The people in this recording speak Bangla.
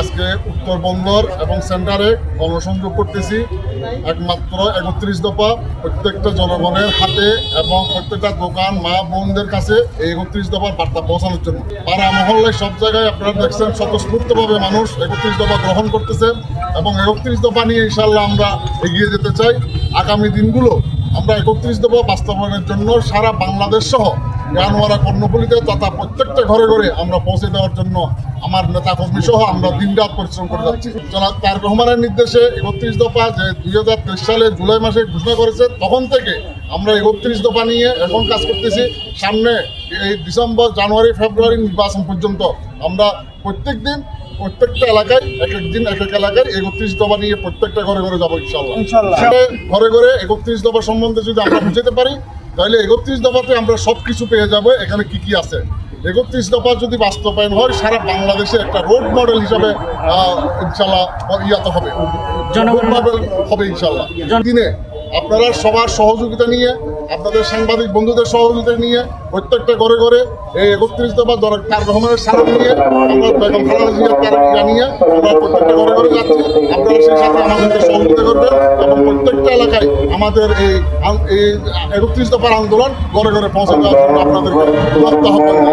আজকে উত্তর বন্দর এবং সেন্টারে গণসংযোগ করতেছি একমাত্র ৩১ দফা প্রত্যেকটা জনগণের হাতে এবং প্রত্যেকটা দোকান মা বোনদের কাছে এই ৩১ দফার বার্তা পৌঁছানোর জন্য। পাড়া মহল্লায় সব জায়গায় আপনারা দেখছেন স্বতঃস্ফূর্তভাবে মানুষ ৩১ দফা গ্রহণ করতেছে এবং ৩১ দফা নিয়ে ইনশাল্লাহ আমরা এগিয়ে যেতে চাই। আগামী দিনগুলো আমরা ৩১ দফা বাস্তবায়নের জন্য সারা বাংলাদেশ সহ জানুয়ারা কর্ণফুলীতে তথা প্রত্যেকটা ঘরে ঘরে আমরা পৌঁছে দেওয়ার জন্য আমার নেতা কর্মী সহ আমরা দিনরাত পরিশ্রম করে যাচ্ছি। জনাব তারেক রহমানের নির্দেশে ৩১ দফা যে ২০২৩ সালে জুলাই মাসে ঘোষণা করেছে তখন থেকে আমরা ৩১ দফা নিয়ে এখন কাজ করতেছি। সামনে এই ডিসেম্বর জানুয়ারি ফেব্রুয়ারি নির্বাচন পর্যন্ত আমরা প্রত্যেকটা এলাকায় এক এলাকায় ৩১ দফা নিয়ে প্রত্যেকটা ঘরে ঘরে যাবো ইনশাল্লাহ। ঘরে ঘরে ৩১ দফা সম্বন্ধে যদি আমরা বুঝতে পারি তাহলে ৩১ দফাতে আমরা সব কিছু পেয়ে যাবো। এখানে কি কি আছে ৩১ দফা যদি বাস্তবায়ন হয় সারা বাংলাদেশে একটা রোড মডেল হিসাবে ইনশাল্লাহ হবে, রোড মডেল হবে ইনশাল্লাহ। দিনে আপনারা সবার সহযোগিতা নিয়ে আপনাদের সাংবাদিক বন্ধুদের সহযোগিতা নিয়ে প্রত্যেকটা ঘরে ঘরে এই ৩১ দফা তারেক রহমানের সাথে নিয়ে আমরা বেগম খালেদা জিয়ার তারিখ নিয়ে আমরা প্রত্যেকটা ঘরে ঘরে যাচ্ছি। আপনারা সেই সাথে আমাদেরকে সহযোগিতা করবেন এবং প্রত্যেকটা এলাকায় আমাদের এই ৩১ দফার আন্দোলন ঘরে ঘরে পৌঁছে দেওয়ার জন্য আপনাদেরকে আহ্বান জানাচ্ছি।